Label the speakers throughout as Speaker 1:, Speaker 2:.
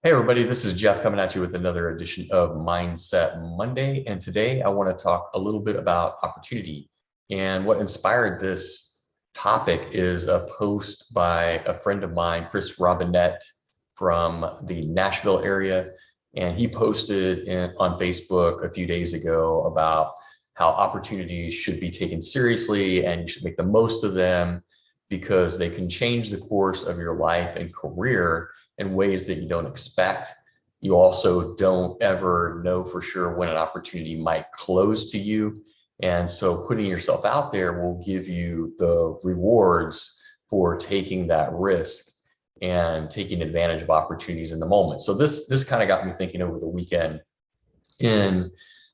Speaker 1: Hey everybody, this is Jeff coming at you with another edition of Mindset Monday. And today I want to talk a little bit about opportunity. And what inspired this topic is a post by a friend of mine, Chris Robinette from the Nashville area. And he posted on Facebook a few days ago about how opportunities should be taken seriously and you should make the most of them because they can change the course of your life and career in ways that you don't expect. You also don't ever know for sure when an opportunity might close to you. And so putting yourself out there will give you the rewards for taking that risk and taking advantage of opportunities in the moment. So this kind of got me thinking over the weekend. And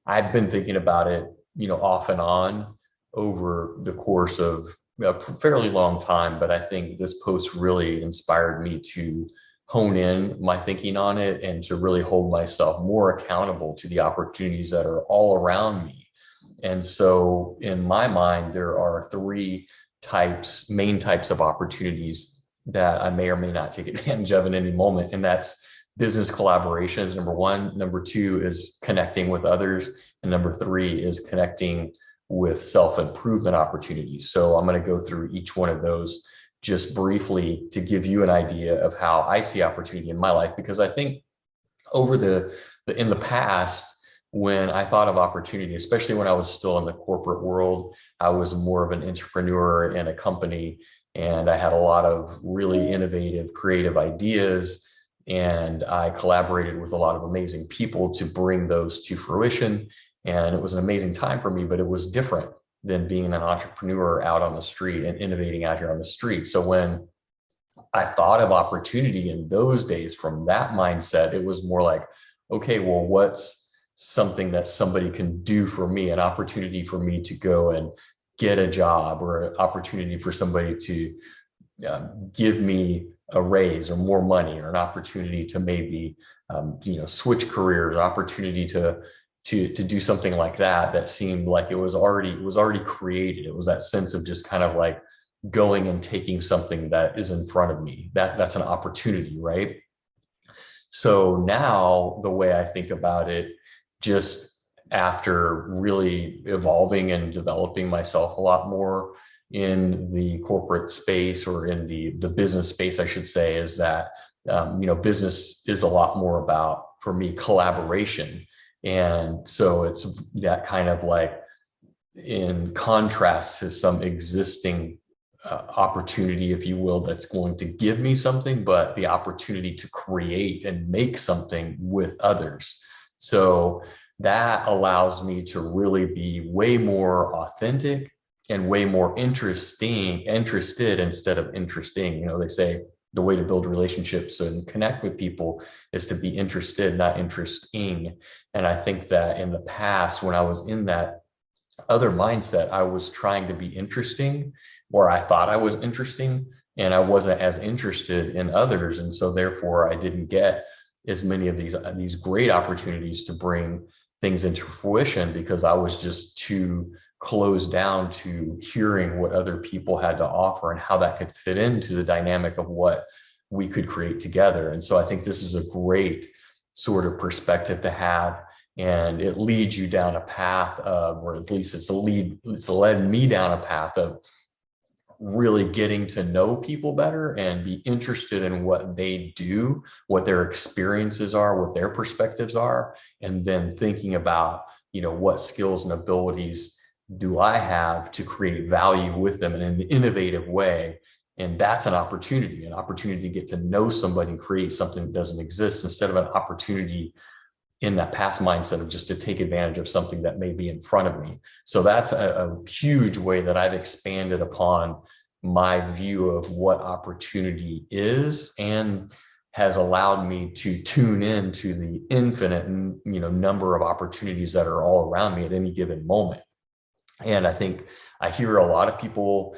Speaker 1: I've been thinking about it, off and on over the course of a fairly long time, but I think this post really inspired me to hone in my thinking on it and to really hold myself more accountable to the opportunities that are all around me. And so in my mind, there are three main types of opportunities that I may or may not take advantage of in any moment. And that's business collaboration is number one. Number two is connecting with others. And number three is connecting with self-improvement opportunities. So I'm going to go through each one of those just briefly to give you an idea of how I see opportunity in my life, because I think in the past, when I thought of opportunity, especially when I was still in the corporate world, I was more of an entrepreneur in a company and I had a lot of really innovative, creative ideas. And I collaborated with a lot of amazing people to bring those to fruition. And it was an amazing time for me, but it was different than being an entrepreneur out on the street and innovating out here on the street. So when I thought of opportunity in those days from that mindset, it was more like, okay, well, what's something that somebody can do for me, an opportunity for me to go and get a job, or an opportunity for somebody to give me a raise or more money, or an opportunity to maybe switch careers, an opportunity to do something like that seemed like it was already created. It was that sense of just kind of like going and taking something that is in front of me. That's an opportunity, right? So now the way I think about it, just after really evolving and developing myself a lot more in the corporate space, or in the business space, I should say, is that business is a lot more about, for me, collaboration. And so it's that kind of like in contrast to some existing opportunity, if you will, that's going to give me something, but the opportunity to create and make something with others. So that allows me to really be way more authentic and way more interested instead of interesting. They say the way to build relationships and connect with people is to be interested, not interesting. And I think that in the past, when I was in that other mindset, I was trying to be interesting, or I thought I was interesting, and I wasn't as interested in others. And so therefore I didn't get as many of these great opportunities to bring things into fruition, because I was just too closed down to hearing what other people had to offer and how that could fit into the dynamic of what we could create together. And so I think this is a great sort of perspective to have. And it leads you down a path of, or at least it's led me down a path of really getting to know people better and be interested in what they do, what their experiences are, what their perspectives are, and then thinking about, what skills and abilities do I have to create value with them in an innovative way. And that's an opportunity to get to know somebody and create something that doesn't exist, instead of an opportunity in that past mindset of just to take advantage of something that may be in front of me. So that's a huge way that I've expanded upon my view of what opportunity is, and has allowed me to tune in to the infinite, number of opportunities that are all around me at any given moment. And I think I hear a lot of people,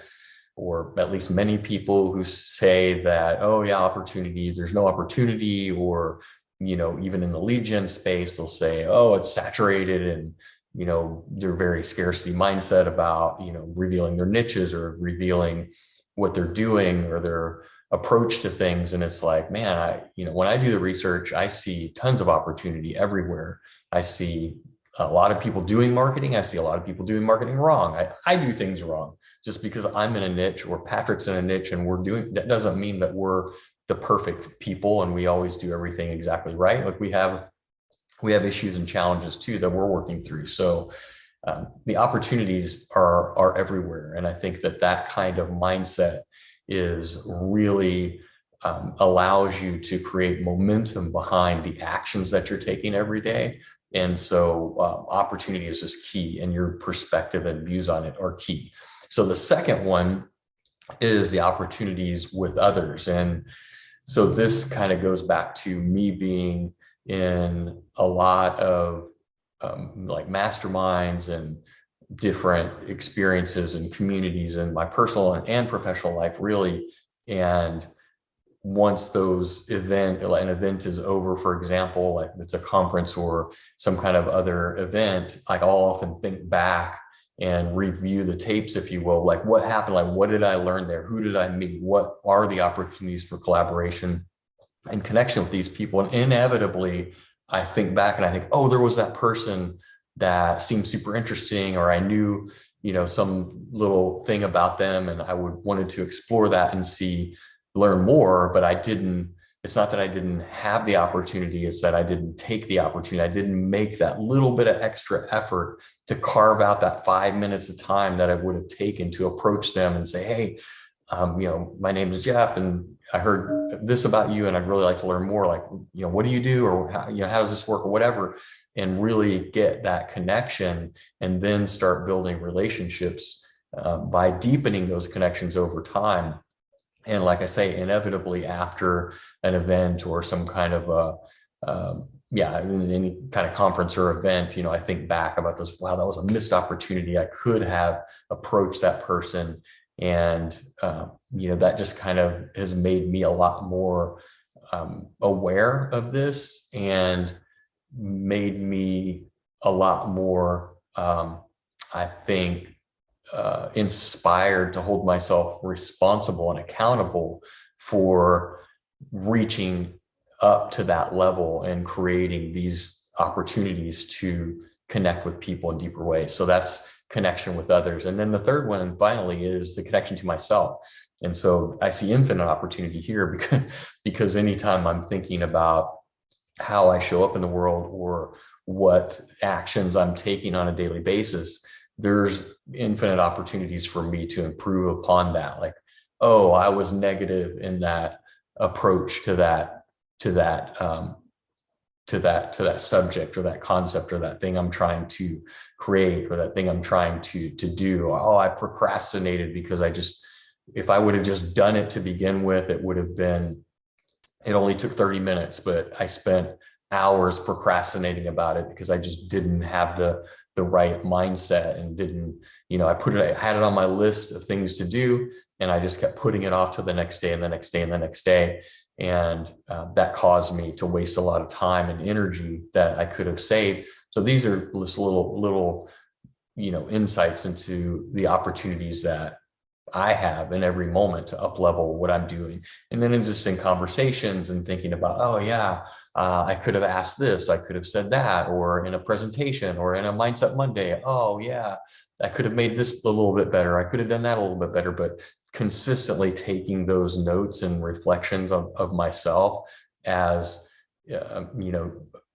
Speaker 1: or at least many people, who say that, oh yeah, opportunities, there's no opportunity. Or, even in the lead gen space, they'll say, oh, it's saturated. And, they're very scarcity mindset about, revealing their niches or revealing what they're doing, or their approach to things. And it's like, man, when I do the research, I see tons of opportunity everywhere. I see a lot of people doing marketing. I see a lot of people doing marketing wrong. I do things wrong just because I'm in a niche or Patrick's in a niche and that doesn't mean that we're the perfect people and we always do everything exactly right. Like we have issues and challenges too that we're working through. So the opportunities are everywhere. And I think that kind of mindset is really allows you to create momentum behind the actions that you're taking every day. And so opportunity is just key, and your perspective and views on it are key. So the second one is the opportunities with others. And so this kind of goes back to me being in a lot of like masterminds and different experiences and communities in my personal and professional life, really. And once an event is over, for example, like it's a conference or some kind of other event, like I'll often think back and review the tapes, if you will, like what happened, like what did I learn there? Who did I meet? What are the opportunities for collaboration and connection with these people? And inevitably, I think back and I think, oh, there was that person that seemed super interesting, or I knew, some little thing about them, and I wanted to explore that and learn more, but it's not that I didn't have the opportunity, it's that I didn't take the opportunity. I didn't make that little bit of extra effort to carve out that 5 minutes of time that I would have taken to approach them and say, hey, my name is Jeff, and I heard this about you, and I'd really like to learn more. Like, what do you do, or how does this work, or whatever, and really get that connection, and then start building relationships by deepening those connections over time. And like I say, inevitably after an event or some kind of any kind of conference or event, I think back about this, wow, that was a missed opportunity. I could have approached that person. And, that just kind of has made me a lot more aware of this, and made me a lot more, I think, inspired to hold myself responsible and accountable for reaching up to that level and creating these opportunities to connect with people in deeper ways. So that's connection with others. And then the third one, finally, is the connection to myself. And so I see infinite opportunity here because anytime I'm thinking about how I show up in the world or what actions I'm taking on a daily basis, there's infinite opportunities for me to improve upon that. Like, oh, I was negative in that approach to that subject or that concept or that thing I'm trying to create or that thing I'm trying to do. Oh, I procrastinated because if I would have just done it to begin with, it only took 30 minutes, but I spent hours procrastinating about it because I just didn't have the right mindset and didn't, I had it on my list of things to do, and I just kept putting it off to the next day and the next day and the next day. And that caused me to waste a lot of time and energy that I could have saved. So these are just little, insights into the opportunities that I have in every moment to up level what I'm doing. And then just in conversations and thinking about, oh yeah, I could have asked this, I could have said that, or in a presentation or in a Mindset Monday, oh yeah, I could have made this a little bit better, I could have done that a little bit better. But consistently taking those notes and reflections of myself as,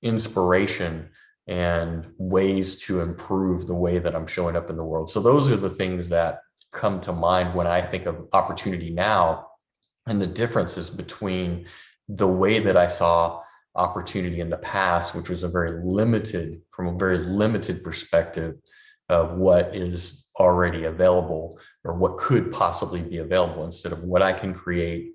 Speaker 1: inspiration and ways to improve the way that I'm showing up in the world. So those are the things that come to mind when I think of opportunity now, and the differences between the way that I saw opportunity in the past, which was from a very limited perspective of what is already available or what could possibly be available, instead of what I can create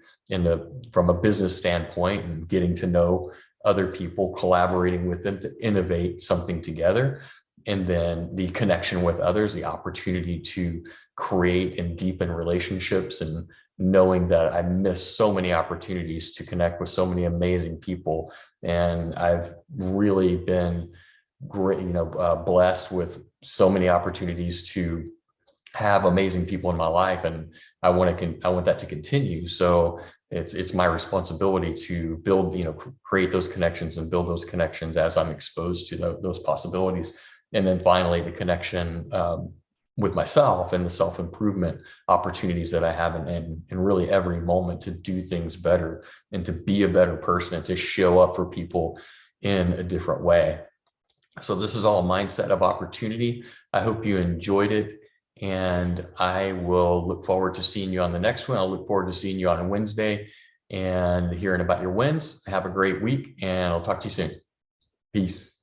Speaker 1: from a business standpoint and getting to know other people, collaborating with them to innovate something together. And then the connection with others, the opportunity to create and deepen relationships, and knowing that I missed so many opportunities to connect with so many amazing people. And I've really been great, blessed with so many opportunities to have amazing people in my life. And I want that to continue. So it's my responsibility to build, create those connections and build those connections as I'm exposed to those possibilities. And then finally, the connection with myself and the self-improvement opportunities that I have in really every moment to do things better and to be a better person and to show up for people in a different way. So this is all a mindset of opportunity. I hope you enjoyed it. And I will look forward to seeing you on the next one. I'll look forward to seeing you on Wednesday and hearing about your wins. Have a great week, and I'll talk to you soon. Peace.